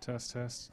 Test, test.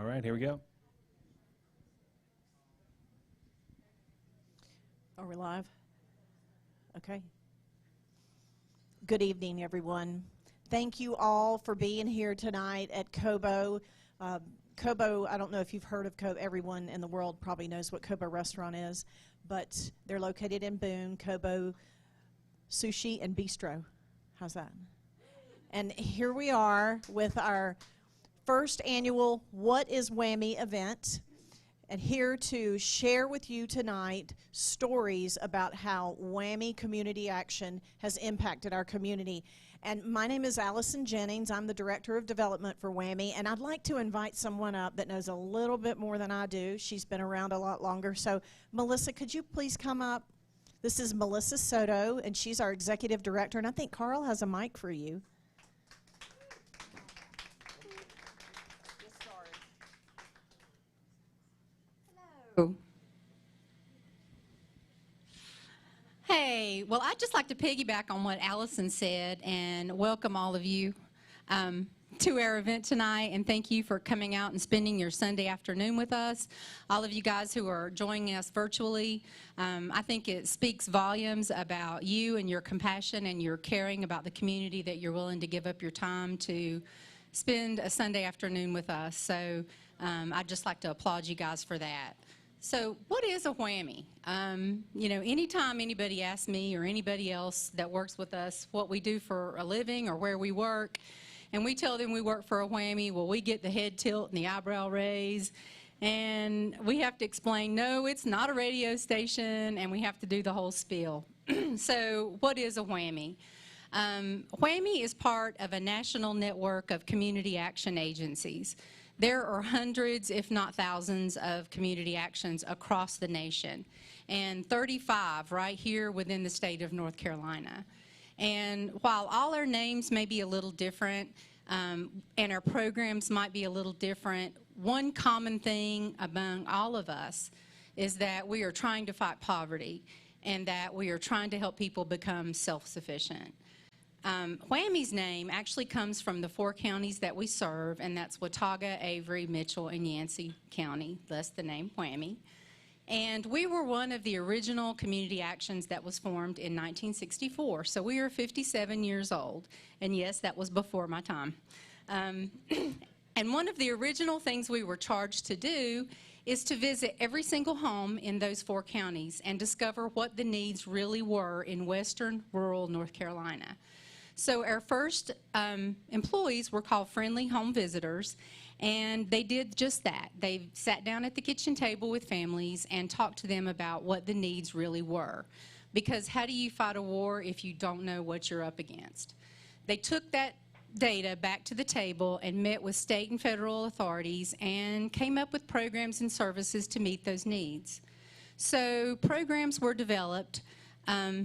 All right, here we go. Are we live? Okay. Good evening, everyone. Thank you all for being here tonight at CoBo. CoBo, I don't know if you've heard of CoBo. Everyone in the world probably knows what CoBo restaurant is, but they're located in Boone, CoBo Sushi and Bistro. How's that? And here we are with our first annual What is W.A.M.Y event, and here to share with you tonight stories about how W.A.M.Y Community Action has impacted our community. And my name is Allison Jennings. I'm the Director of Development for W.A.M.Y, and I'd like to invite someone up that knows a little bit more than I do. She's been around a lot longer. So, Melissa, could you please come up? This is Melissa Soto, and she's our Executive Director, and I think Carl has a mic for you. Hello. Hey, well, I'd just like to piggyback on what Allison said and welcome all of you to our event tonight, and thank you for coming out and spending your Sunday afternoon with us. All of you guys who are joining us virtually, I think it speaks volumes about you and your compassion and your caring about the community, that you're willing to give up your time to spend a Sunday afternoon with us. So I'd just like to applaud you guys for that. So what is a W.A.M.Y? You know, anytime anybody asks me or anybody else that works with us what we do for a living or where we work, and we tell them we work for a W.A.M.Y, well, we get the head tilt and the eyebrow raise, and we have to explain, no, it's not a radio station, and we have to do the whole spiel. So what is a W.A.M.Y? W.A.M.Y is part of a national network of community action agencies. There are hundreds, if not thousands, of community actions across the nation, and 35 right here within the state of North Carolina. And while all our names may be a little different, and our programs might be a little different, one common thing among all of us is that we are trying to fight poverty and that we are trying to help people become self-sufficient. W.A.M.Y's name actually comes from the 4 counties that we serve, and that's Watauga, Avery, Mitchell, and Yancey County, thus the name W.A.M.Y. And we were one of the original community actions that was formed in 1964, so we are 57 years old, and yes, that was before my time. And one of the original things we were charged to do is to visit every single home in those 4 counties and discover what the needs really were in western rural North Carolina. So our first employees were called Friendly Home Visitors, and they did just that. They sat down at the kitchen table with families and talked to them about what the needs really were. Because how do you fight a war if you don't know what you're up against? They took that data back to the table and met with state and federal authorities and came up with programs and services to meet those needs. So programs were developed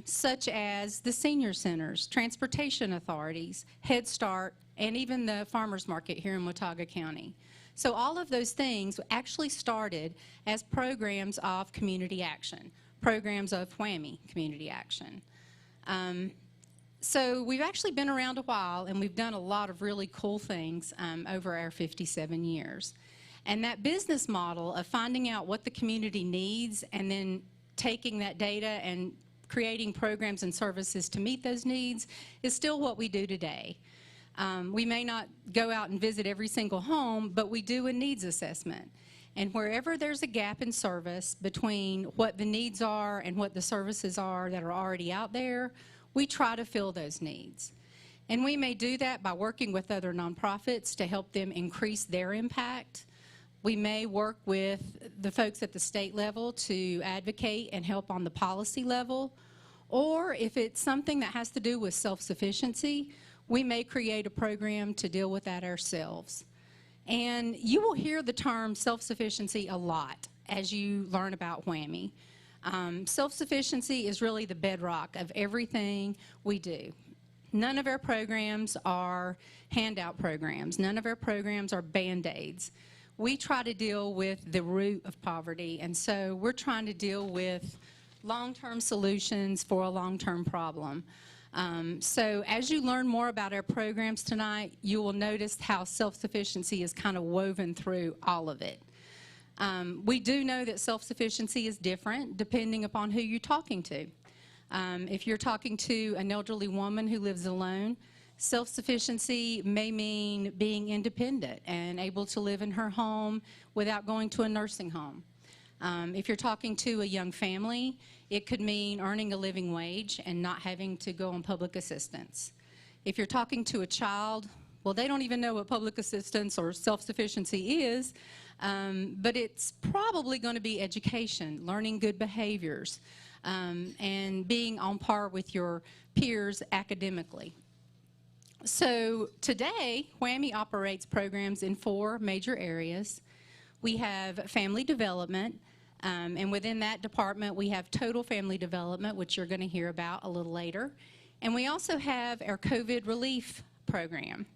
such as the senior centers, transportation authorities, Head Start, and even the farmers market here in Watauga County. So all of those things actually started as programs of community action, programs of W.A.M.Y community action. So we've actually been around a while, and we've done a lot of really cool things over our 57 years. And that business model of finding out what the community needs and then taking that data and creating programs and services to meet those needs is still what we do today. We may not go out and visit every single home, but we do a needs assessment. And wherever there's a gap in service between what the needs are and what the services are that are already out there, we try to fill those needs. And we may do that by working with other nonprofits to help them increase their impact. We may work with the folks at the state level to advocate and help on the policy level. Or if it's something that has to do with self-sufficiency, we may create a program to deal with that ourselves. And you will hear the term self-sufficiency a lot as you learn about W.A.M.Y. Self-sufficiency is really the bedrock of everything we do. None of our programs are handout programs. None of our programs are Band-Aids. We try to deal with the root of poverty, and so we're trying to deal with long-term solutions for a long-term problem. So as you learn more about our programs tonight, you will notice how self-sufficiency is kind of woven through all of it. We do know that self-sufficiency is different depending upon who you're talking to. If you're talking to an elderly woman who lives alone, self-sufficiency may mean being independent and able to live in her home without going to a nursing home. If you're talking to a young family, it could mean earning a living wage and not having to go on public assistance. If you're talking to a child, well, they don't even know what public assistance or self-sufficiency is, but it's probably going to be education, learning good behaviors, and being on par with your peers academically. So today, WAMI operates programs in 4 major areas. We have family development, and within that department, we have total family development, which you're going to hear about a little later. And we also have our COVID relief program.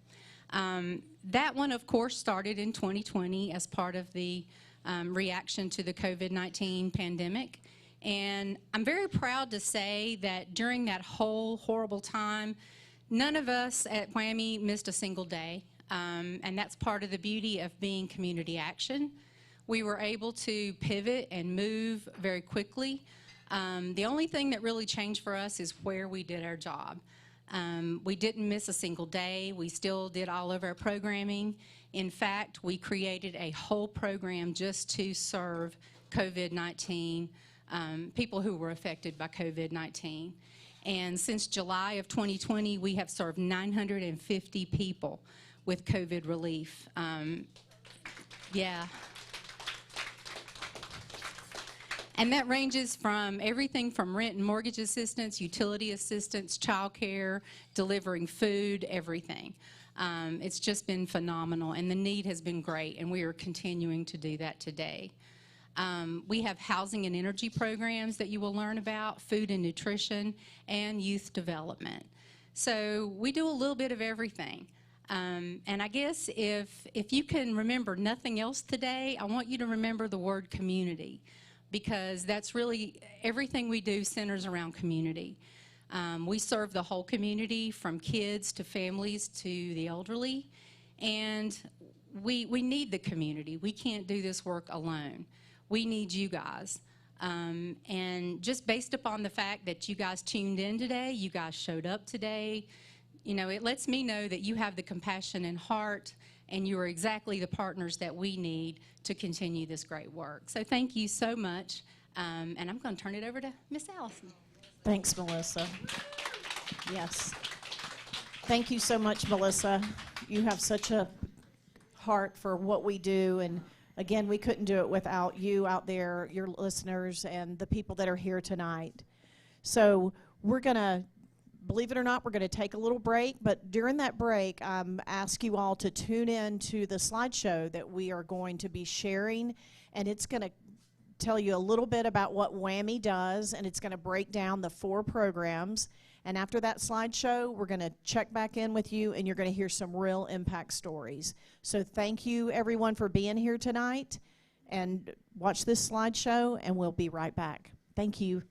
That one, of course, started in 2020 as part of the reaction to the COVID-19 pandemic. And I'm very proud to say that during that whole horrible time, none of us at WAMI missed a single day. And that's part of the beauty of being community action. We were able to pivot and move very quickly. The only thing that really changed for us is where we did our job. We didn't miss a single day. We still did all of our programming. In fact, we created a whole program just to serve COVID-19, people who were affected by COVID-19. And since July of 2020, we have served 950 people with COVID relief. Yeah. And that ranges from everything from rent and mortgage assistance, utility assistance, child care, delivering food, everything. It's just been phenomenal, and the need has been great, and we are continuing to do that today. We have housing and energy programs that you will learn about, food and nutrition, and youth development. So we do a little bit of everything. And I guess if you can remember nothing else today, I want you to remember the word community, because that's really everything we do centers around community. We serve the whole community, from kids to families to the elderly, and we need the community. We can't do this work alone. We need you guys. And just based upon the fact that you guys tuned in today, you guys showed up today, you know, it lets me know that you have the compassion and heart, and you are exactly the partners that we need to continue this great work. So thank you so much, and I'm going to turn it over to Miss Allison. Thanks, Melissa. Yes. Thank you so much, Melissa. You have such a heart for what we do, and again, we couldn't do it without you out there, your listeners, and the people that are here tonight. So we're going to, believe it or not, we're going to take a little break, but during that break, ask you all to tune in to the slideshow that we are going to be sharing, and it's going to tell you a little bit about what WAMI does, and it's going to break down the 4 programs. And after that slideshow, we're going to check back in with you, and you're going to hear some real impact stories. So thank you, everyone, for being here tonight, and watch this slideshow, and we'll be right back. Thank you.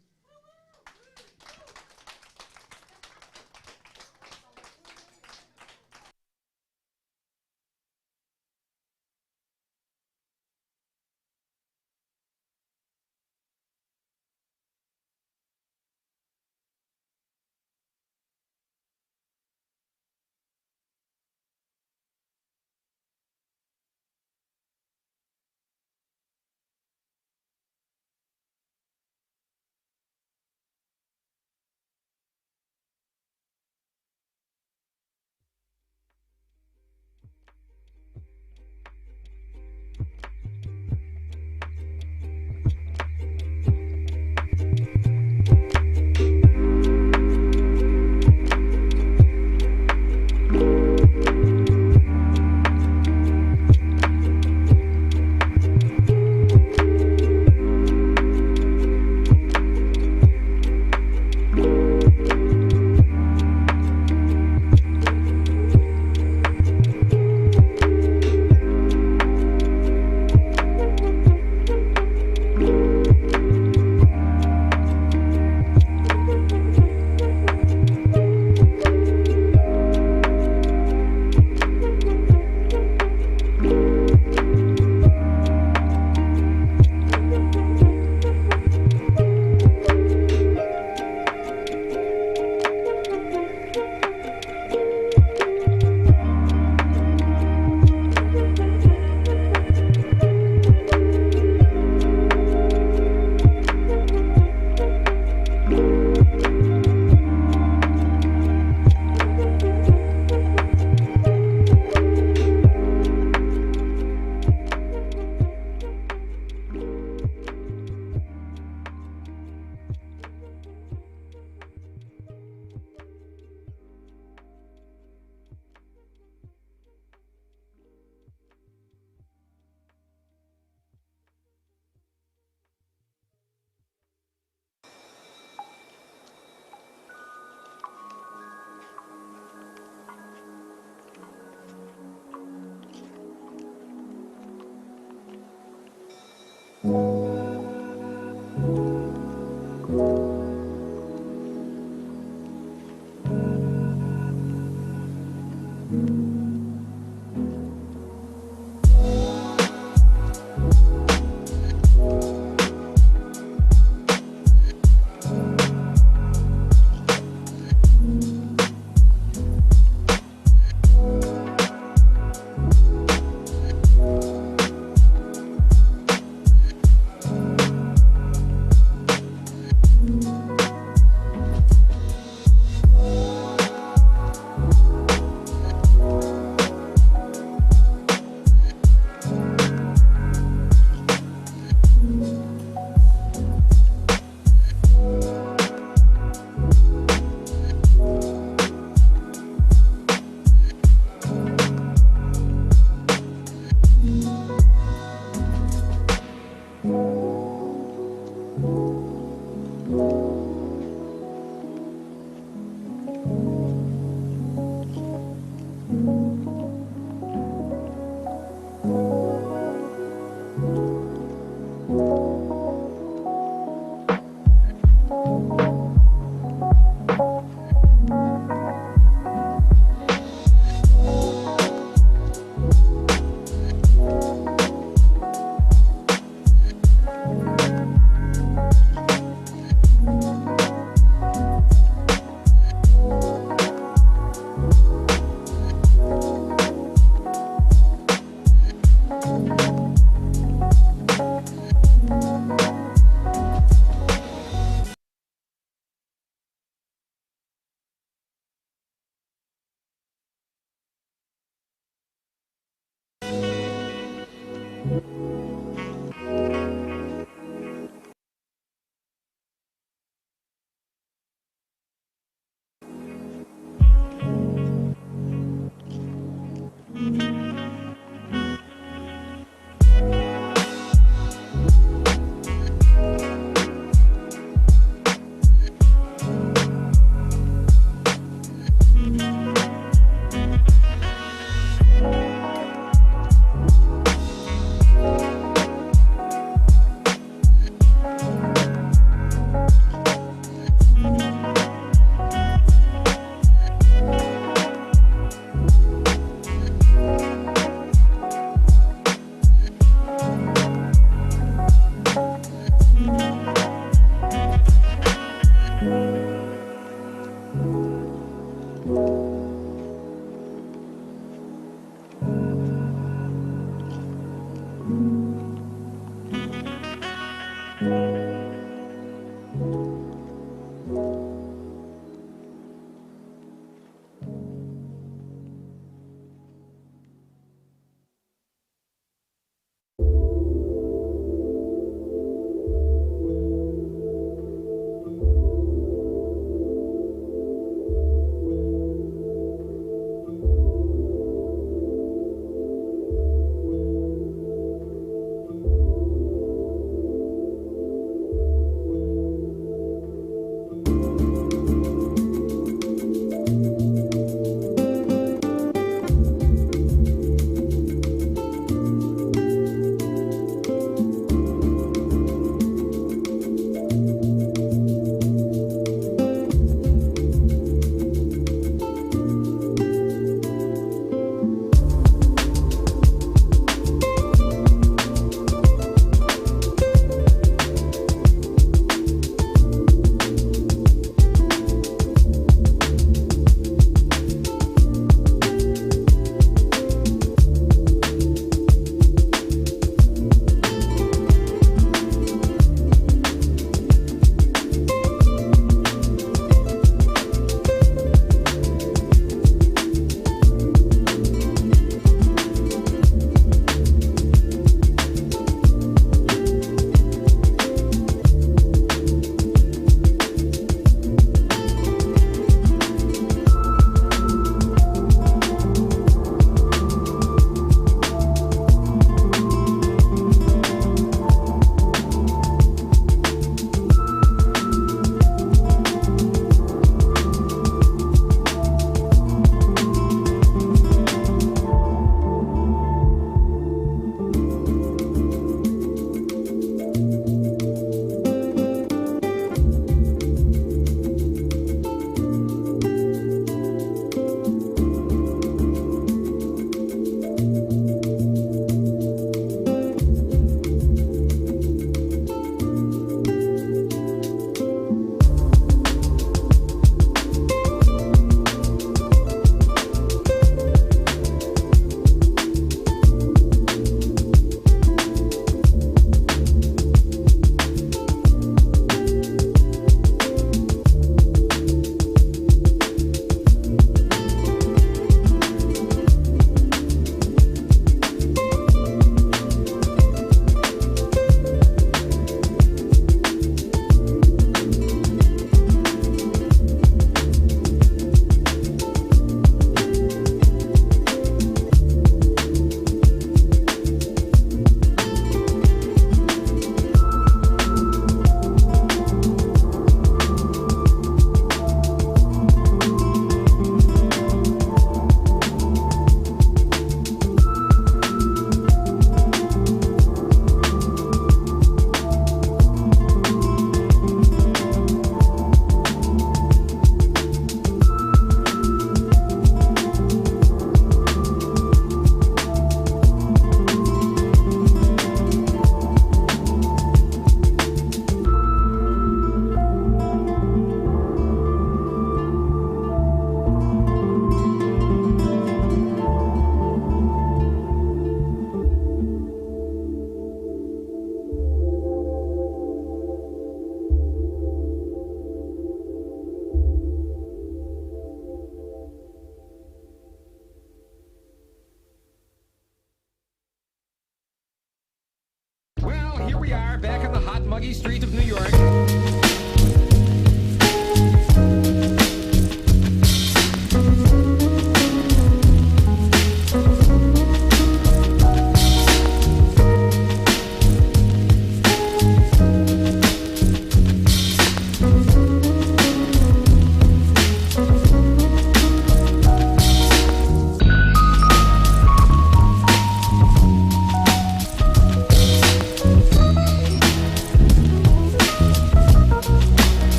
busy streets of New York.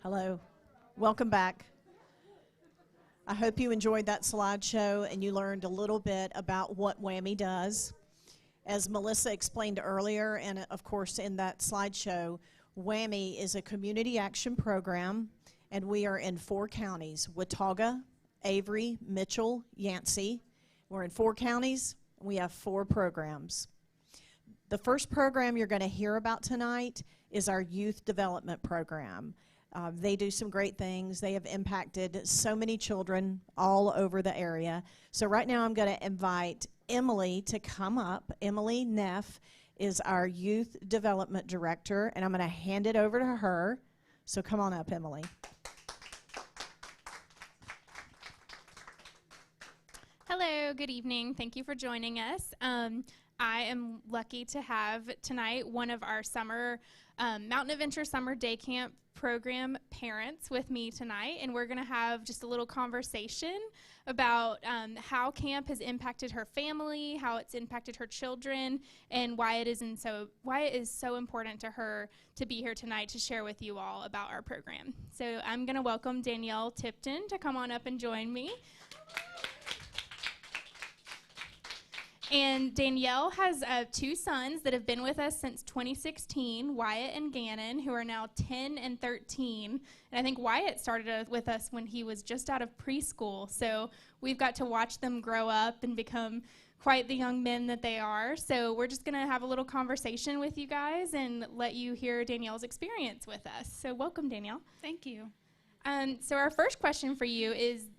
Hello. Welcome back. I hope you enjoyed that slideshow and you learned a little bit about what W.A.M.Y does. As Melissa explained earlier, and of course in that slideshow, W.A.M.Y is a community action program, and we are in 4 counties: Watauga, Avery, Mitchell, Yancey. We're in 4 counties. We have 4 programs. The first program you're going to hear about tonight is our youth development program. They do some great things. They have impacted so many children all over the area. So right now I'm going to invite Emily to come up. Emily Neff is our youth development director, and I'm going to hand it over to her. So come on up, Emily. Hello, good evening. Thank you for joining us. I am lucky to have tonight one of our summer Mountain Adventure Summer Day Camp program parents with me tonight, and we're going to have just a little conversation about how camp has impacted her family, how it's impacted her children, and why it is so important to her to be here tonight to share with you all about our program. So I'm going to welcome Danielle Tipton to come on up and join me. And Danielle has 2 sons that have been with us since 2016, Wyatt and Gannon, who are now 10 and 13. And I think Wyatt started with us when he was just out of preschool. So we've got to watch them grow up and become quite the young men that they are. So we're just going to have a little conversation with you guys and let you hear Danielle's experience with us. So welcome, Danielle. Thank you. So our first question for you is,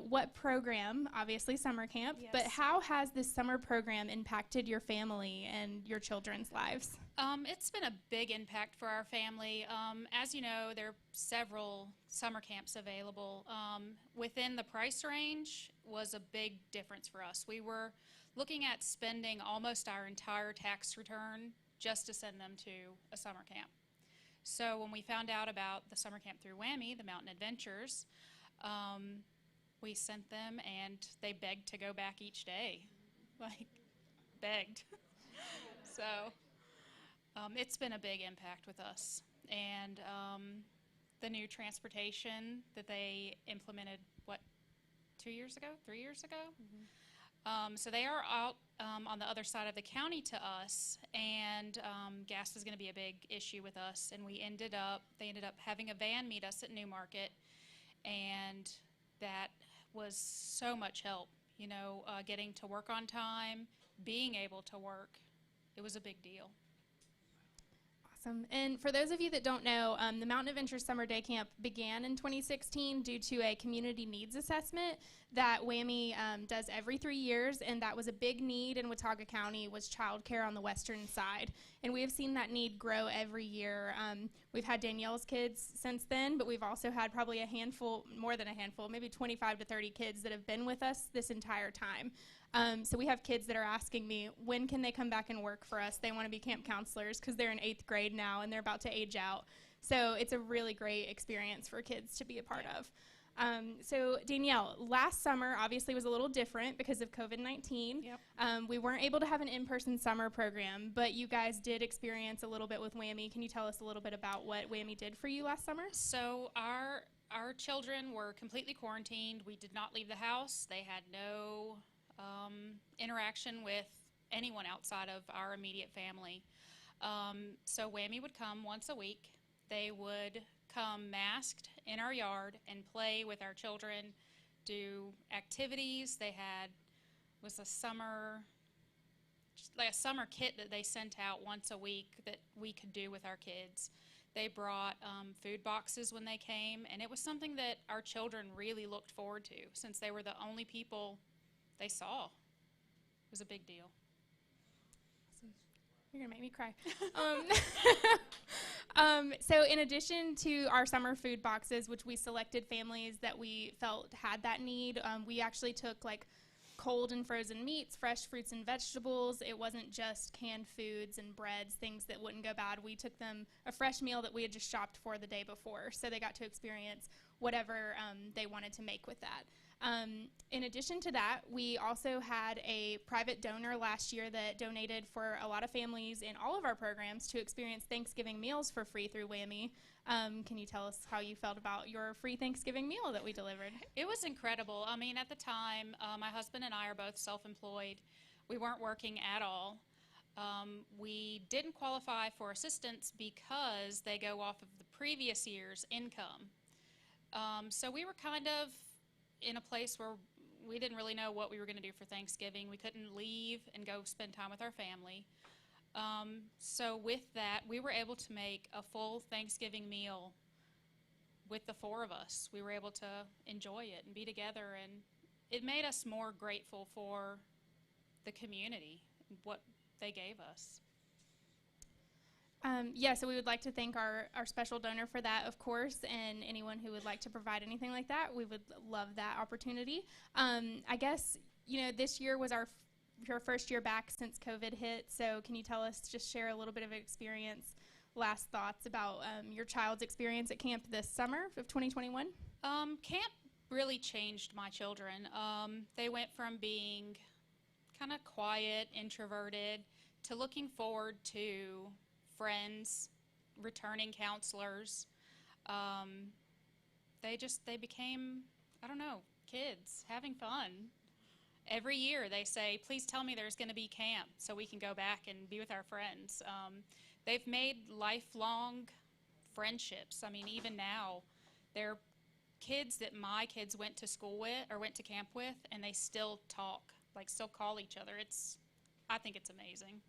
what program, obviously summer camp, yes, but how has this summer program impacted your family and your children's lives? It's been a big impact for our family. As you know, there are several summer camps available. Within the price range was a big difference for us. We were looking at spending almost our entire tax return just to send them to a summer camp. So when we found out about the summer camp through W.A.M.Y, the Mountain Adventures, we sent them, and they begged to go back each day, begged. So it's been a big impact with us. And the new transportation that they implemented, 3 years ago? Mm-hmm. So they are out on the other side of the county to us, and gas is going to be a big issue with us. And they ended up having a van meet us at Newmarket, and that was so much help, getting to work on time, being able to work. It was a big deal. Awesome. And for those of you that don't know, the Mountain Adventure Summer Day Camp began in 2016 due to a community needs assessment that W.A.M.Y does every 3 years, and that was a big need in Watauga County was childcare on the western side. And we have seen that need grow every year. We've had Danielle's kids since then, but we've also had probably more than a handful, maybe 25 to 30 kids that have been with us this entire time. So we have kids that are asking me, when can they come back and work for us? They want to be camp counselors because they're in 8th grade now and they're about to age out. So it's a really great experience for kids to be a part of. So Danielle, last summer obviously was a little different because of COVID-19. Yep. We weren't able to have an in-person summer program, but you guys did experience a little bit with W.A.M.Y. Can you tell us a little bit about what W.A.M.Y did for you last summer? So our children were completely quarantined. We did not leave the house. They had no interaction with anyone outside of our immediate family. So W.A.M.Y would come once a week. They would come masked in our yard and play with our children, do activities. They had a summer kit that they sent out once a week that we could do with our kids. They brought food boxes when they came, and it was something that our children really looked forward to since they were the only people they saw. It was a big deal. You're going to make me cry. So in addition to our summer food boxes, which we selected families that we felt had that need, we actually took cold and frozen meats, fresh fruits and vegetables. It wasn't just canned foods and breads, things that wouldn't go bad. We took them a fresh meal that we had just shopped for the day before, so they got to experience whatever they wanted to make with that. In addition to that, we also had a private donor last year that donated for a lot of families in all of our programs to experience Thanksgiving meals for free through WAMY. Can you tell us how you felt about your free Thanksgiving meal that we delivered? It was incredible. I mean, at the time, my husband and I are both self-employed. We weren't working at all. We didn't qualify for assistance because they go off of the previous year's income. So we were kind of in a place where we didn't really know what we were going to do for Thanksgiving. We couldn't leave and go spend time with our family. So with that, we were able to make a full Thanksgiving meal with the four of us. We were able to enjoy it and be together, and it made us more grateful for the community, what they gave us. Yeah, so we would like to thank our special donor for that, of course, and anyone who would like to provide anything like that, we would love that opportunity. I guess, this year was our first year back since COVID hit, so can you tell us, just share a little bit of experience, last thoughts about your child's experience at camp this summer of 2021? Camp really changed my children. They went from being kind of quiet, introverted, to looking forward to friends, returning counselors. They became, I don't know, kids, having fun. Every year they say, please tell me there's going to be camp so we can go back and be with our friends. They've made lifelong friendships. I mean, even now, they're kids that my kids went to school with or went to camp with, and they still talk, still call each other. I think it's amazing.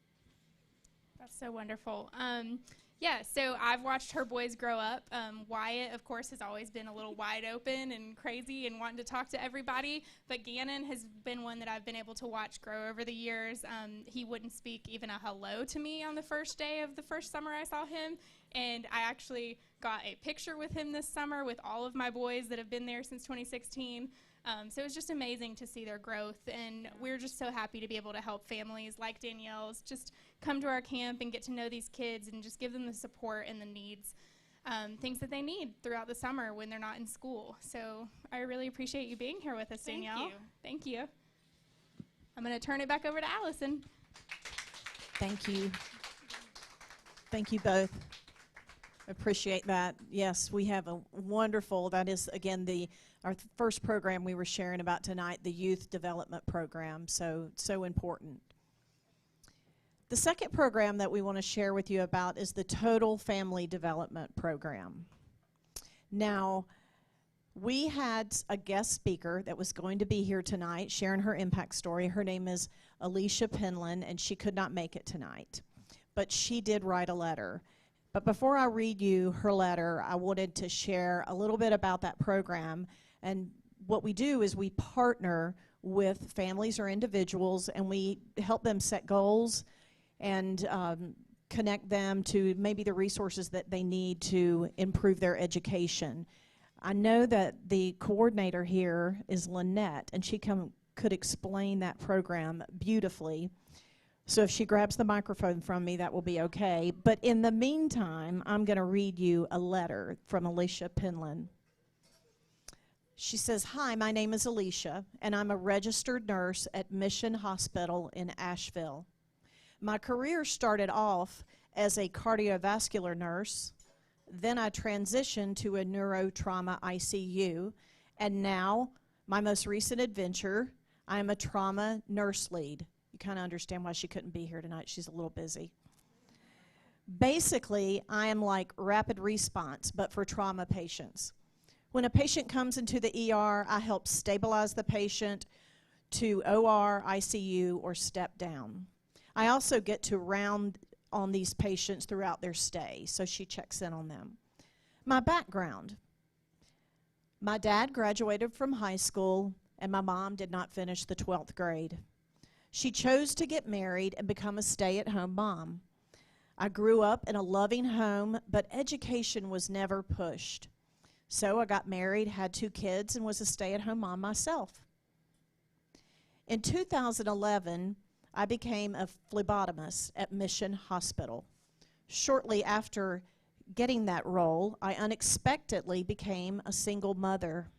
That's so wonderful. Yeah, so I've watched her boys grow up. Wyatt, of course, has always been a little wide open and crazy and wanting to talk to everybody, but Gannon has been one that I've been able to watch grow over the years. He wouldn't speak even a hello to me on the first day of the first summer I saw him, and I actually got a picture with him this summer with all of my boys that have been there since 2016. So it was just amazing to see their growth, and we're just so happy to be able to help families like Danielle's just come to our camp and get to know these kids and just give them the support and the needs, things that they need throughout the summer when they're not in school. So I really appreciate you being here with us, Danielle. Thank you. Thank you. I'm going to turn it back over to Allison. Thank you. Thank you both. Appreciate that. Yes, we have a wonderful, that is, again, our first program we were sharing about tonight, the Youth Development Program, so important. The second program that we want to share with you about is the Total Family Development Program. Now, we had a guest speaker that was going to be here tonight sharing her impact story. Her name is Alicia Penland, and she could not make it tonight, but she did write a letter. But before I read you her letter, I wanted to share a little bit about that program. And what we do is we partner with families or individuals, and we help them set goals and connect them to maybe the resources that they need to improve their education. I know that the coordinator here is Lynette, and she could explain that program beautifully. So if she grabs the microphone from me, that will be okay. But in the meantime, I'm going to read you a letter from Alicia Penland. She says, "Hi, my name is Alicia, and I'm a registered nurse at Mission Hospital in Asheville. My career started off as a cardiovascular nurse. Then I transitioned to a neurotrauma ICU, and now, my most recent adventure, I am a trauma nurse lead." You kind of understand why she couldn't be here tonight. She's a little busy. Basically, I am like rapid response, but for trauma patients. When a patient comes into the ER, I help stabilize the patient to OR, ICU, or step down. I also get to round on these patients throughout their stay, so she checks in on them. My background. My dad graduated from high school, and my mom did not finish the 12th grade. She chose to get married and become a stay-at-home mom. I grew up in a loving home, but education was never pushed. So I got married, had 2 kids, and was a stay-at-home mom myself. In 2011, I became a phlebotomist at Mission Hospital. Shortly after getting that role, I unexpectedly became a single mother.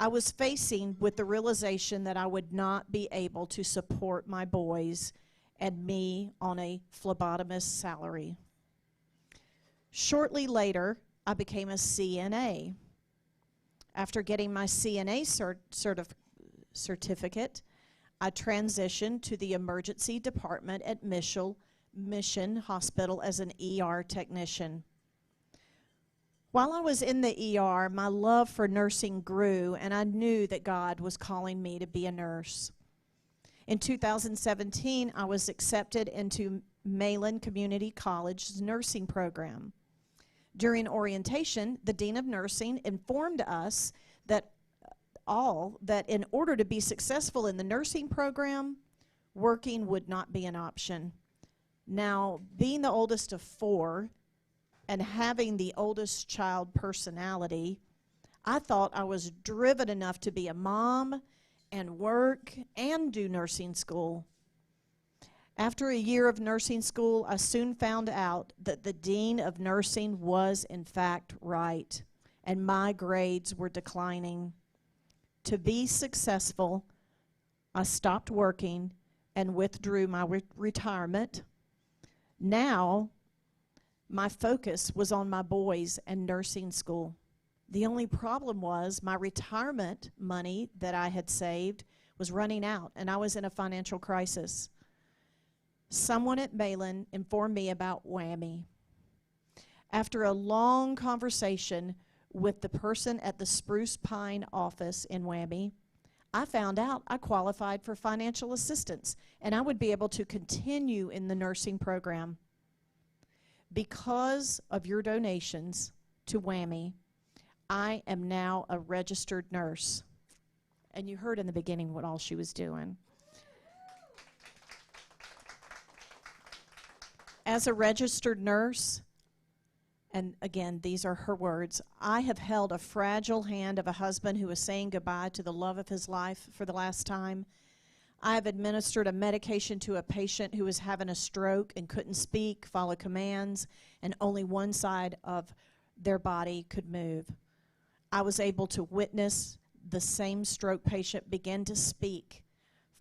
I was facing with the realization that I would not be able to support my boys and me on a phlebotomist salary. Shortly later, I became a CNA. After getting my CNA certificate, I transitioned to the emergency department at Mission Hospital as an ER technician. While I was in the ER, my love for nursing grew, and I knew that God was calling me to be a nurse. In 2017, I was accepted into Mayland Community College's nursing program. During orientation, the Dean of Nursing informed us that in order to be successful in the nursing program, working would not be an option. Now, being the oldest of 4, and having the oldest child personality, I thought I was driven enough to be a mom and work and do nursing school. After a year of nursing school, I soon found out that the dean of nursing was in fact right, and my grades were declining. To be successful, I stopped working and withdrew my retirement. Now, my focus was on my boys and nursing school. The only problem was my retirement money that I had saved was running out, and I was in a financial crisis. Someone at Mayland informed me about W.A.M.Y. After a long conversation with the person at the Spruce Pine office in W.A.M.Y., I found out I qualified for financial assistance, and I would be able to continue in the nursing program. Because of your donations to W.A.M.Y., I am now a registered nurse. And you heard in the beginning what all she was doing. As a registered nurse, and again, these are her words, I have held a fragile hand of a husband who is saying goodbye to the love of his life for the last time. I have administered a medication to a patient who was having a stroke and couldn't speak, follow commands, and only one side of their body could move. I was able to witness the same stroke patient begin to speak,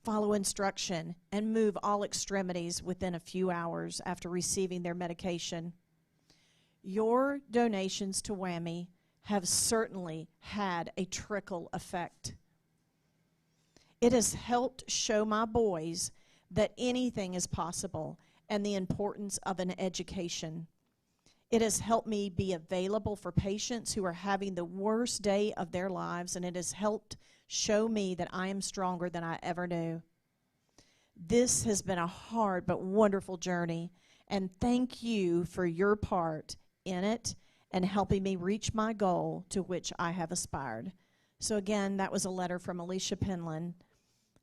follow instruction, and move all extremities within a few hours after receiving their medication. Your donations to W.A.M.Y. have certainly had a trickle effect. It has helped show my boys that anything is possible and the importance of an education. It has helped me be available for patients who are having the worst day of their lives, and it has helped show me that I am stronger than I ever knew. This has been a hard but wonderful journey, and thank you for your part in it and helping me reach my goal to which I have aspired. So again, that was a letter from Alicia Penland,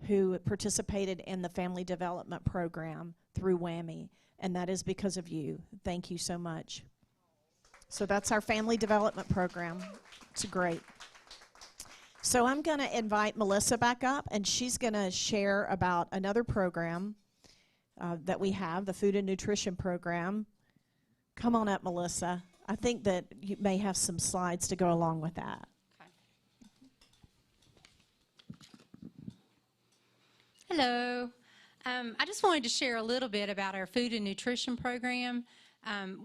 who participated in the Family Development Program through W.A.M.Y., and that is because of you. Thank you so much. So that's our Family Development Program. It's great. So I'm going to invite Melissa back up, and she's going to share about another program that we have, the Food and Nutrition Program. Come on up, Melissa. I think that you may have some slides to go along with that. Hello. I just wanted to share a little bit about our food and nutrition program.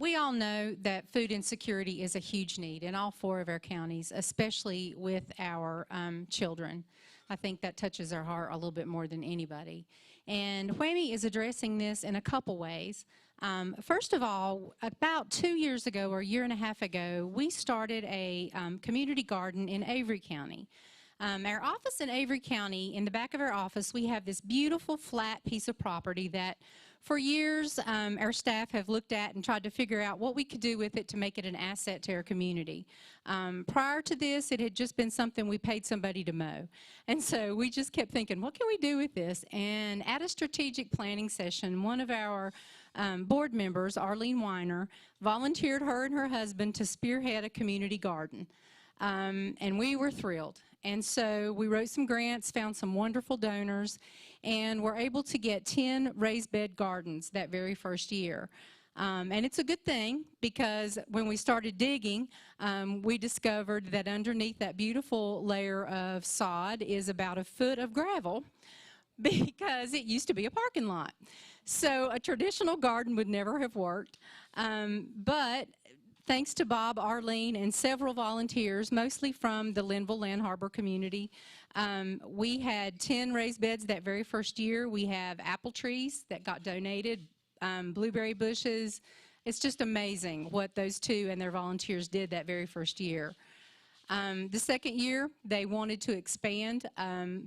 We all know that food insecurity is a huge need in all 4 of our counties, especially with our children. I think that touches our heart a little bit more than anybody. And W.A.M.Y. is addressing this in a couple ways. First of all, about 2 years ago or a year and a half ago, we started a community garden in Avery County. Our office in Avery County, in the back of our office, we have this beautiful flat piece of property that for years our staff have looked at and tried to figure out what we could do with it to make it an asset to our community. Prior to this, it had just been something we paid somebody to mow. And so we just kept thinking, what can we do with this? And at a strategic planning session, one of our board members, Arlene Weiner, volunteered her and her husband to spearhead a community garden. And we were thrilled. And so we wrote some grants, found some wonderful donors, and were able to get 10 raised bed gardens that very first year. And it's a good thing, because when we started digging, we discovered that underneath that beautiful layer of sod is about a foot of gravel, because it used to be a parking lot. So a traditional garden would never have worked. But thanks to Bob, Arlene, and several volunteers, mostly from the Linville Land Harbor community, we had 10 raised beds that very first year. We have apple trees that got donated, blueberry bushes. It's just amazing what those two and their volunteers did that very first year. The second year, they wanted to expand.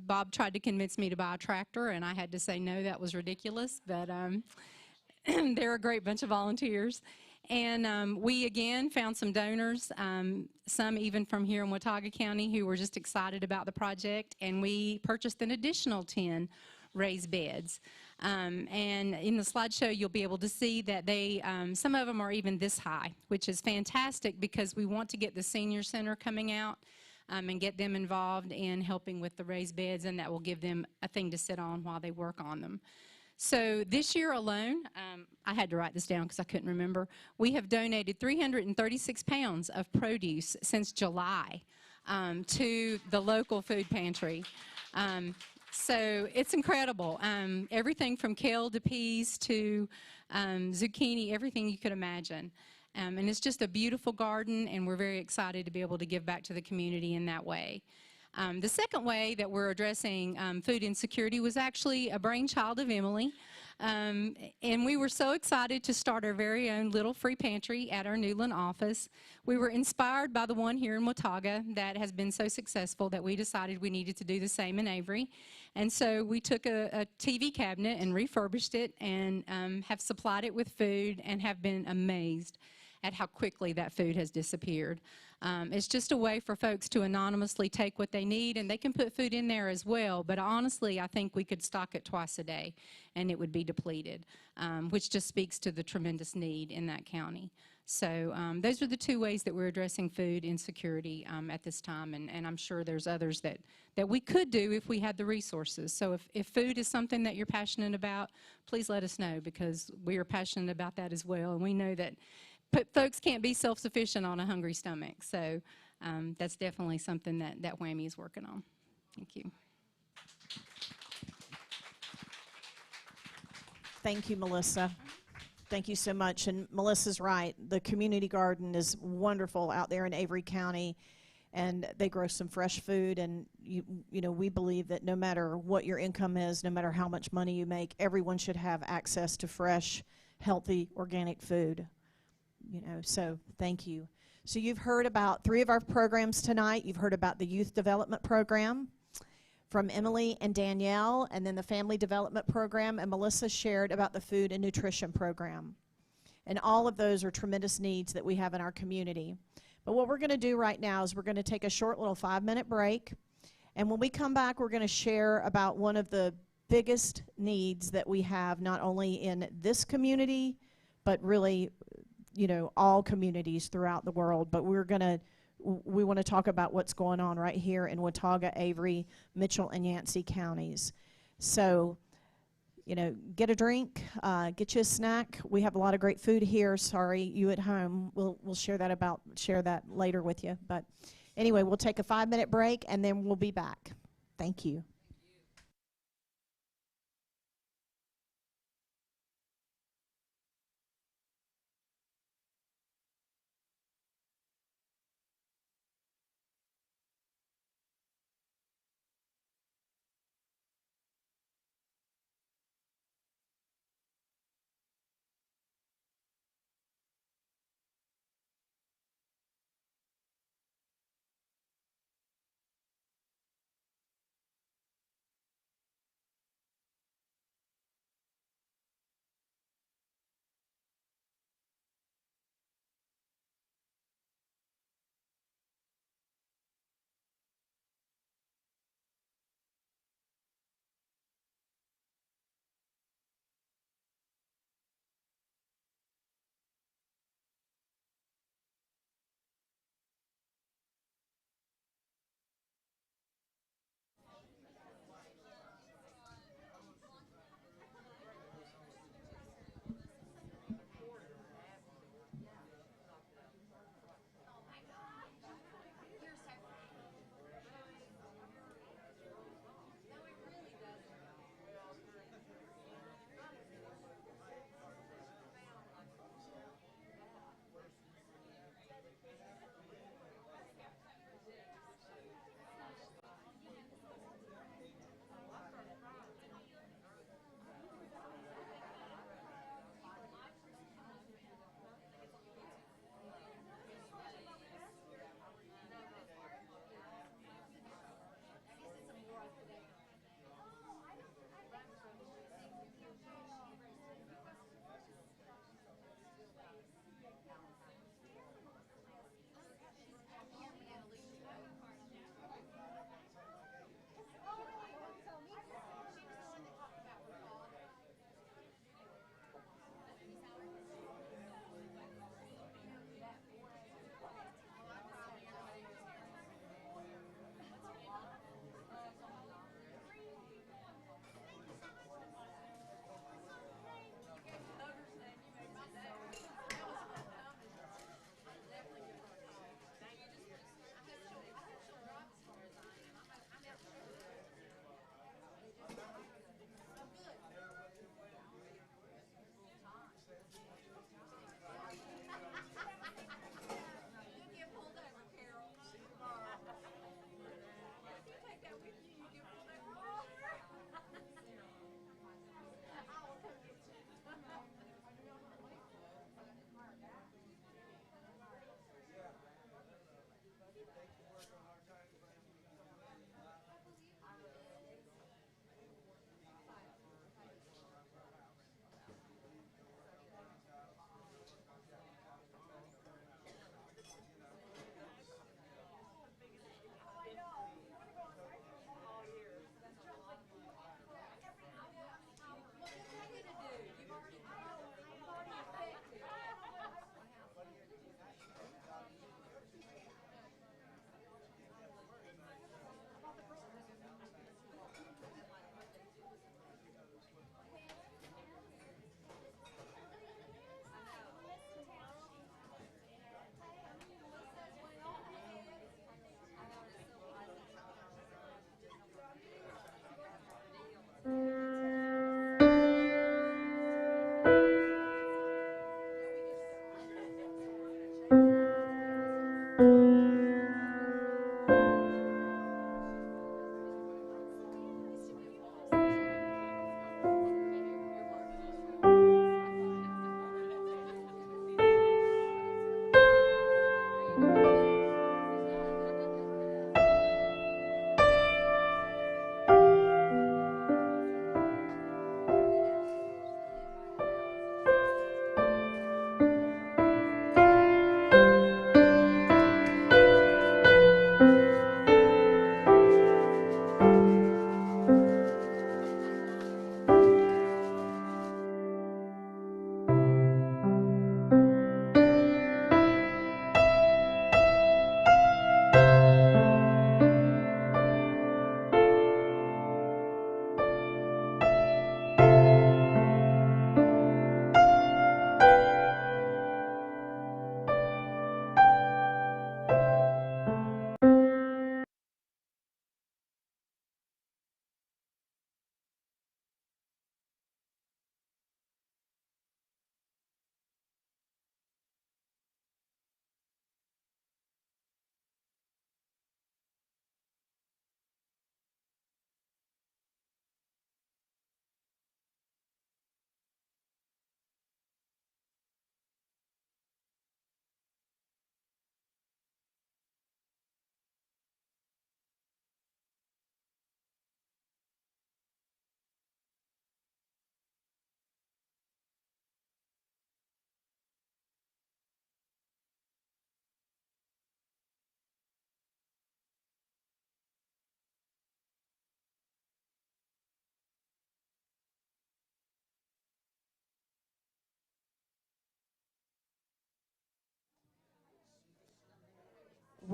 Bob tried to convince me to buy a tractor, and I had to say no, that was ridiculous. But they're a great bunch of volunteers. And we, again, found some donors, some even from here in Watauga County, who were just excited about the project. And we purchased an additional 10 raised beds. And in the slideshow, you'll be able to see that they, some of them are even this high, which is fantastic, because we want to get the senior center coming out and get them involved in helping with the raised beds, and that will give them a thing to sit on while they work on them. So this year alone, I had to write this down because I couldn't remember, we have donated 336 pounds of produce since July to the local food pantry. So it's incredible. Everything from kale to peas to zucchini, everything you could imagine. And it's just a beautiful garden, and we're very excited to be able to give back to the community in that way. The second way that we're addressing food insecurity was actually a brainchild of Emily. And we were so excited to start our very own little free pantry at our Newland office. We were inspired by the one here in Watauga that has been so successful that we decided we needed to do the same in Avery. And so we took a TV cabinet and refurbished it, and have supplied it with food, and have been amazed at how quickly that food has disappeared. It's just a way for folks to anonymously take what they need, and they can put food in there as well. But honestly, I think we could stock it twice a day, and it would be depleted, which just speaks to the tremendous need in that county. So those are the two ways that we're addressing food insecurity at this time, and I'm sure there's others that we could do if we had the resources. So if food is something that you're passionate about, please let us know, because we are passionate about that as well, and we know that folks can't be self-sufficient on a hungry stomach. So that's definitely something that W.A.M.Y is working on. Thank you. Thank you, Melissa. Thank you so much. And Melissa's right. The community garden is wonderful out there in Avery County, and they grow some fresh food. And you know, we believe that no matter what your income is, no matter how much money you make, everyone should have access to fresh, healthy, organic food. You know, so thank you. So you've heard about 3 of our programs tonight. You've heard about the Youth Development Program from Emily and Danielle, and then the Family Development Program, and Melissa shared about the Food and Nutrition Program. And all of those are tremendous needs that we have in our community. But what we're going to do right now is we're going to take a short little 5-minute break, and when we come back, we're going to share about one of the biggest needs that we have, not only in this community, but really, you know, all communities throughout the world. But we want to talk about what's going on right here in Watauga, Avery, Mitchell, and Yancey counties. So, you know, get a drink, get you a snack. We have a lot of great food here. Sorry, you at home. We'll share that later with you. But anyway, we'll take a 5-minute break, and then we'll be back. Thank you.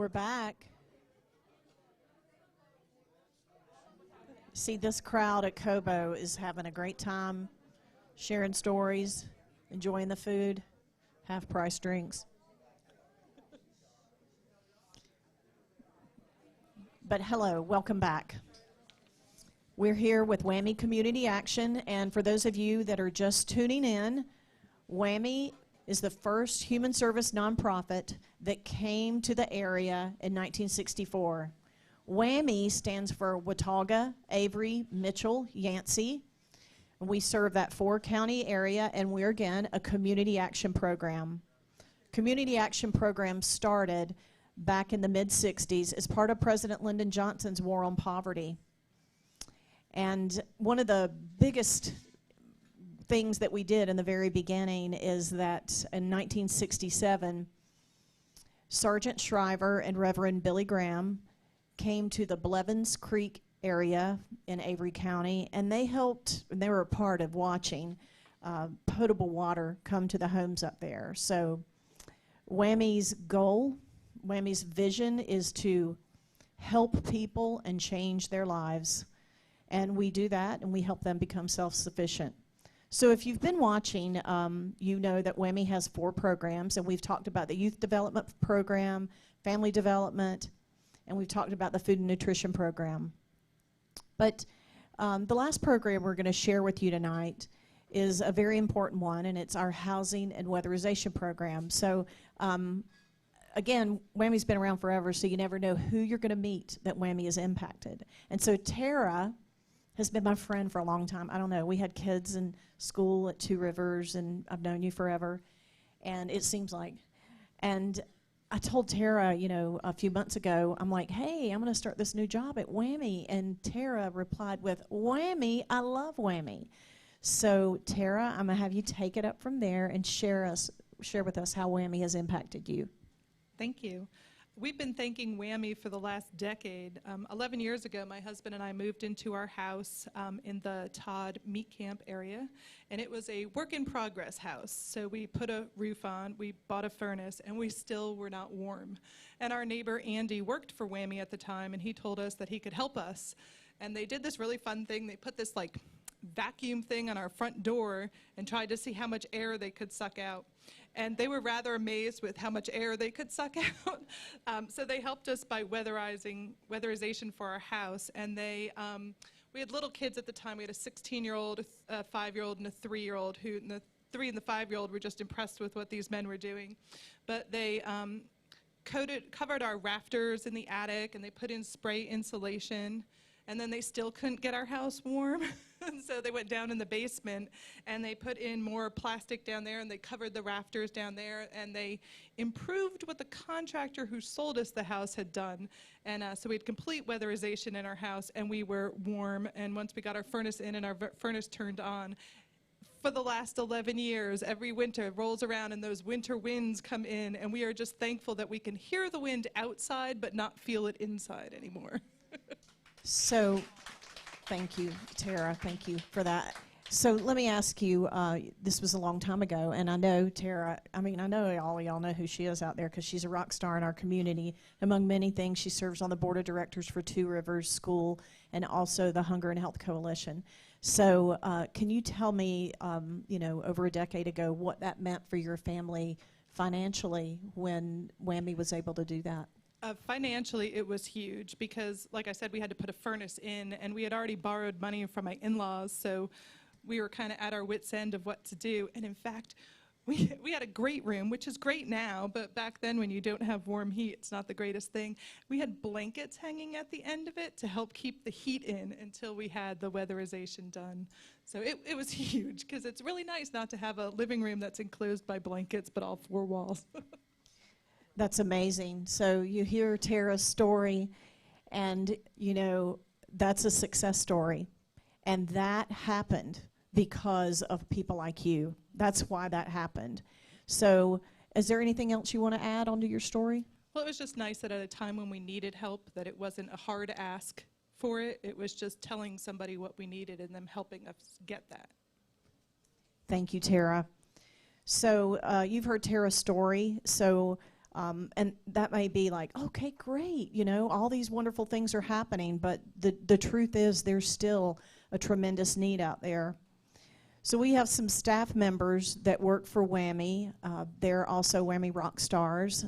We're back. See, this crowd at CoBo is having a great time, sharing stories, enjoying the food, half-price drinks. But hello, welcome back. We're here with W.A.M.Y Community Action, and for those of you that are just tuning in, W.A.M.Y is the first human service nonprofit that came to the area in 1964. W.A.M.Y stands for Watauga, Avery, Mitchell, Yancey. We serve that 4-county area, and we're, again, a community action program. Community action program started back in the mid-'60s as part of President Lyndon Johnson's War on Poverty. And one of the biggest things that we did in the very beginning is that in 1967, Sergeant Shriver and Reverend Billy Graham came to the Blevins Creek area in Avery County, and they helped, and they were a part of watching potable water come to the homes up there. So W.A.M.Y's goal, W.A.M.Y's vision is to help people and change their lives. And we do that, and we help them become self-sufficient. So if you've been watching, you know that W.A.M.Y has 4 programs, and we've talked about the Youth Development Program, Family Development, and we've talked about the Food and Nutrition Program. But the last program we're going to share with you tonight is a very important one, and it's our Housing and Weatherization Program. So again, W.A.M.Y's been around forever, so you never know who you're going to meet that W.A.M.Y has impacted. And so Tara has been my friend for a long time. I don't know, we had kids in school at Two Rivers, and I've known you forever, and it seems like. And I told Tara, you know, a few months ago, I'm like, hey, I'm going to start this new job at W.A.M.Y. And Tara replied with, W.A.M.Y, I love W.A.M.Y. So Tara, I'm going to have you take it up from there and share with us how W.A.M.Y has impacted you. Thank you. We've been thanking W.A.M.Y for the last decade. 11 years ago, my husband and I moved into our house in the Todd Meat Camp area, and it was a work-in-progress house. So we put a roof on, we bought a furnace, and we still were not warm. And our neighbor, Andy, worked for W.A.M.Y at the time, and he told us that he could help us. And they did this really fun thing. They put this, like, vacuum thing on our front door and tried to see how much air they could suck out. And they were rather amazed with how much air they could suck out. So they helped us by weatherization for our house. And we had little kids at the time. We had a 16-year-old, a 5-year-old, and a 3-year-old, who the 3 and the 5-year-old were just impressed with what these men were doing. But they covered our rafters in the attic, and they put in spray insulation. And then they still couldn't get our house warm. And so they went down in the basement, and they put in more plastic down there, and they covered the rafters down there, and they improved what the contractor who sold us the house had done. And so we had complete weatherization in our house, and we were warm. And once we got our furnace in and our furnace turned on, for the last 11 years, every winter rolls around and those winter winds come in, and we are just thankful that we can hear the wind outside but not feel it inside anymore. So, thank you, Tara. Thank you for that. So let me ask you, this was a long time ago, and I know Tara, I know all of y'all know who she is out there because she's a rock star in our community. Among many things, she serves on the board of directors for Two Rivers School and also the Hunger and Health Coalition. So can you tell me, over a decade ago, what that meant for your family financially when W.A.M.Y was able to do that? Financially, it was huge because, like I said, we had to put a furnace in, and we had already borrowed money from my in-laws, so we were kind of at our wits' end of what to do. And in fact, we had a great room, which is great now, but back then when you don't have warm heat, it's not the greatest thing. We had blankets hanging at the end of it to help keep the heat in until we had the weatherization done. So it was huge because it's really nice not to have a living room that's enclosed by blankets, but all 4 walls. That's amazing. So you hear Tara's story, and, that's a success story. And that happened because of people like you. That's why that happened. So is there anything else you want to add onto your story? Well, it was just nice that at a time when we needed help, that it wasn't a hard ask for it. It was just telling somebody what we needed and them helping us get that. Thank you, Tara. So you've heard Tara's story. So And that may be like, okay, great, you know, all these wonderful things are happening, but the truth is there's still a tremendous need out there. So we have some staff members that work for WAMI. They're also WAMI rock stars,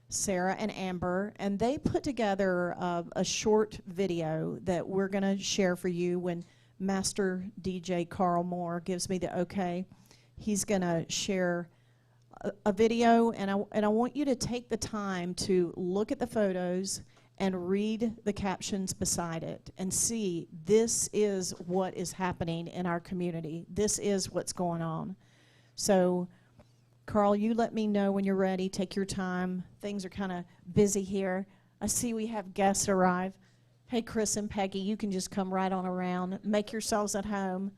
Sarah and Amber, and they put together a short video that we're going to share for you when Master DJ Carl Moore gives me the okay. He's going to share a video, and I want you to take the time to look at the photos and read the captions beside it and see this is what is happening in our community. This is what's going on. So, Carl, you let me know when you're ready. Take your time. Things are kind of busy here. I see we have guests arrive. Hey, Chris and Peggy, you can just come right on around. Make yourselves at home.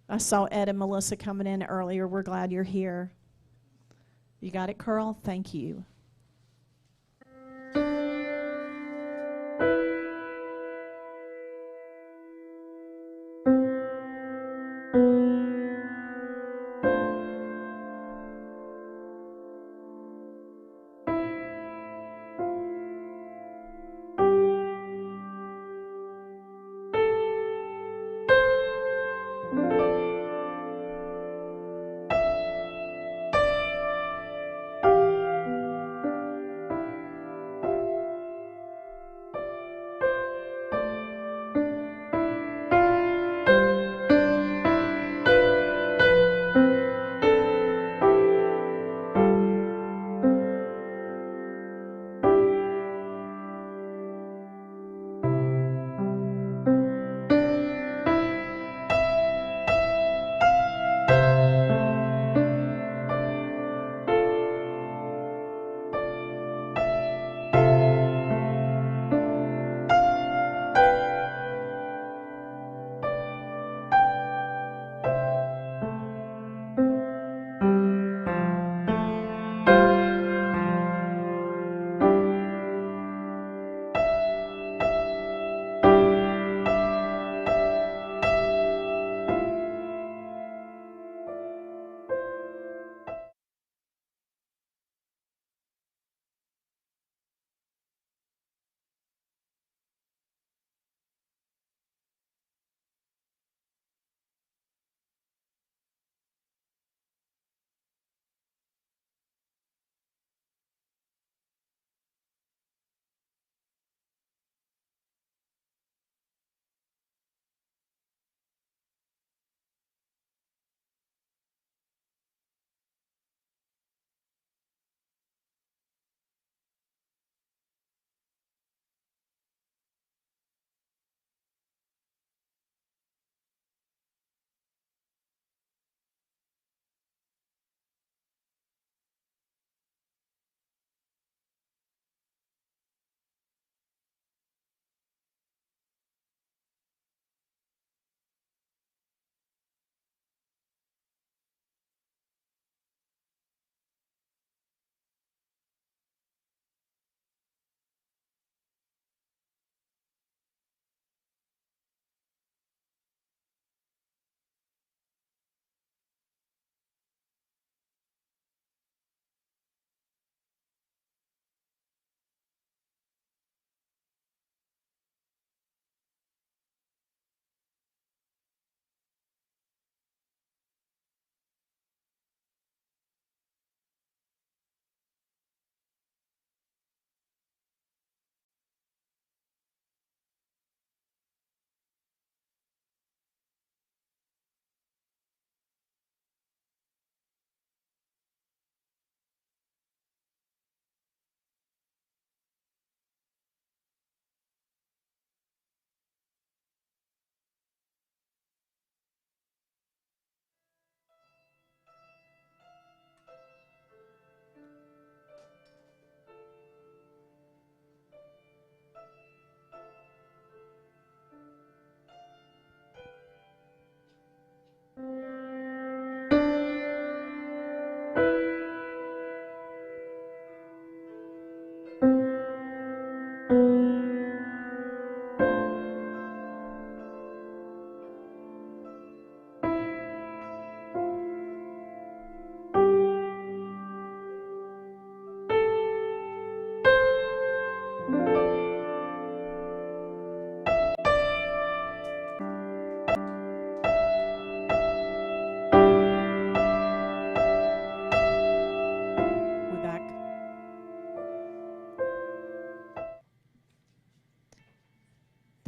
I saw Ed and Melissa coming in earlier. We're glad you're here. You got it, Carl? Thank you.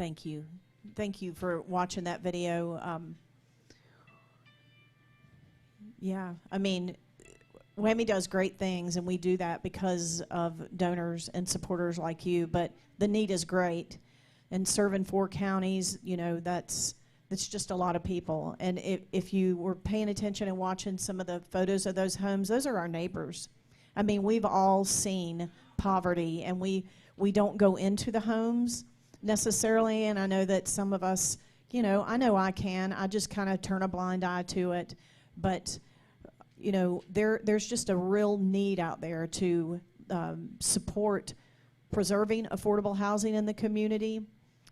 Thank you. Thank you for watching that video. Yeah, I mean, W.A.M.Y does great things, and we do that because of donors and supporters like you, but the need is great. And serving 4 counties, you know, that's just a lot of people. And if you were paying attention and watching some of the photos of those homes, those are our neighbors. I mean, we've all seen poverty, and we don't go into the homes necessarily, and I know that some of us, you know I can. I just kind of turn a blind eye to it. But, you know, there's just a real need out there to support preserving affordable housing in the community.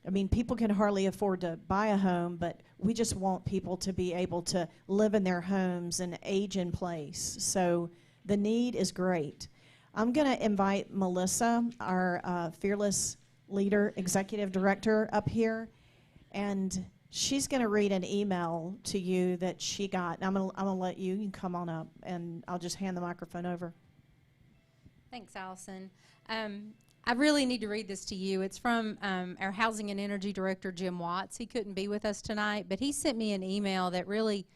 I mean, people can hardly afford to buy a home, but we just want people to be able to live in their homes and age in place. So the need is great. I'm going to invite Melissa, our fearless leader, executive director, up here, and she's going to read an email to you that she got. And I'm going to let you can come on up, and I'll just hand the microphone over. Thanks, Allison. I really need to read this to you. It's from our Housing and Energy Director, Jim Watts. He couldn't be with us tonight, but he sent me an email that really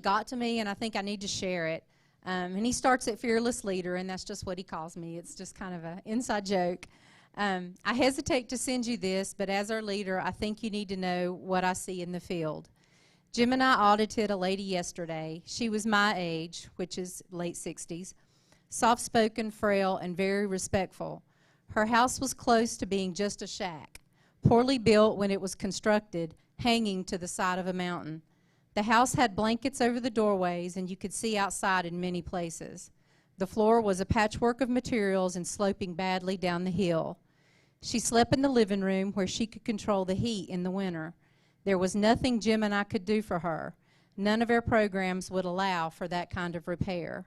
got to me, and I think I need to share it. And he starts at Fearless Leader, and that's just what he calls me. It's just kind of an inside joke. I hesitate to send you this, but as our leader, I think you need to know what I see in the field. Jim and I audited a lady yesterday. She was my age, which is late 60s, soft-spoken, frail, and very respectful. Her house was close to being just a shack, poorly built when it was constructed, hanging to the side of a mountain. The house had blankets over the doorways, and you could see outside in many places. The floor was a patchwork of materials and sloping badly down the hill. She slept in the living room where she could control the heat in the winter. There was nothing Jim and I could do for her. None of our programs would allow for that kind of repair.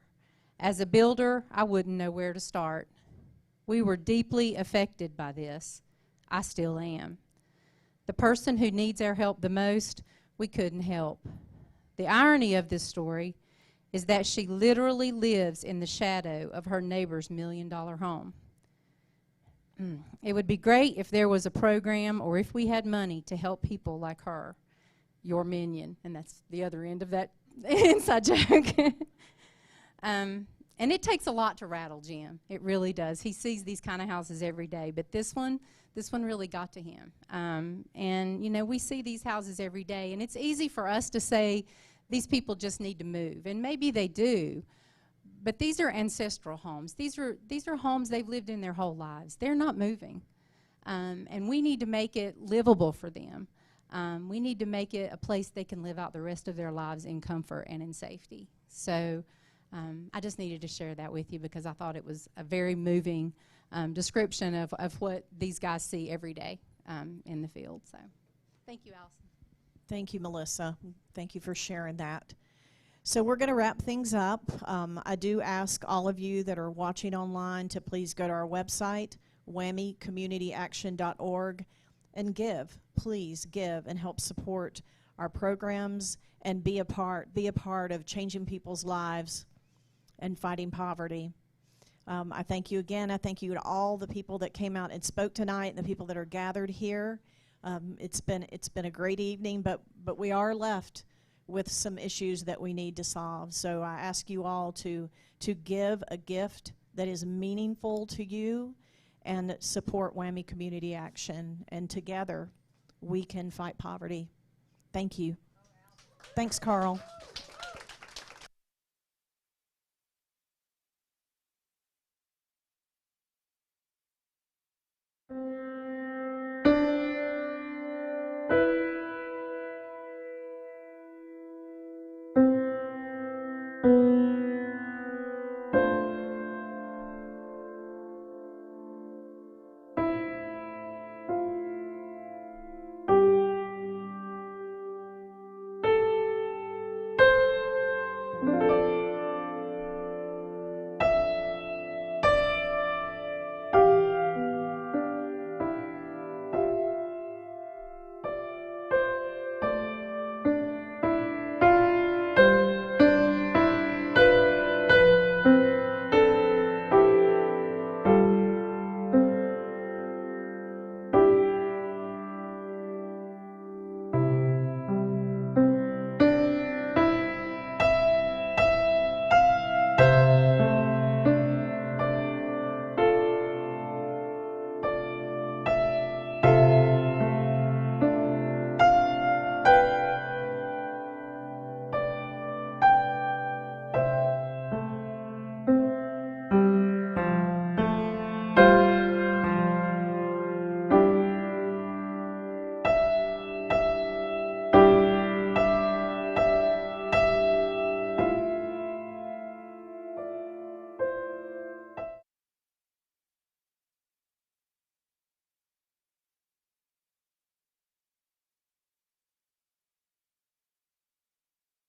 As a builder, I wouldn't know where to start. We were deeply affected by this. I still am. The person who needs our help the most, we couldn't help. The irony of this story is that she literally lives in the shadow of her neighbor's $1 million home. It would be great if there was a program or if we had money to help people like her, your minion, and that's the other end of that inside joke. And it takes a lot to rattle Jim. It really does. He sees these kind of houses every day, but this one really got to him. And, you know, we see these houses every day, and it's easy for us to say these people just need to move, and maybe they do, but these are ancestral homes. These are homes they've lived in their whole lives. They're not moving, and we need to make it livable for them. We need to make it a place they can live out the rest of their lives in comfort and in safety. So I just needed to share that with you because I thought it was a very moving description of what these guys see every day in the field. So thank you, Allison. Thank you, Melissa. Thank you for sharing that. So we're going to wrap things up. I do ask all of you that are watching online to please go to our website, WAMYcommunityaction.org, and give. Please give and help support our programs and be a part of changing people's lives and fighting poverty. I thank you again. I thank you to all the people that came out and spoke tonight and the people that are gathered here. It's been a great evening, but we are left with some issues that we need to solve. So I ask you all to give a gift that is meaningful to you and support W.A.M.Y Community Action. And together we can fight poverty. Thank you. Thanks, Carl.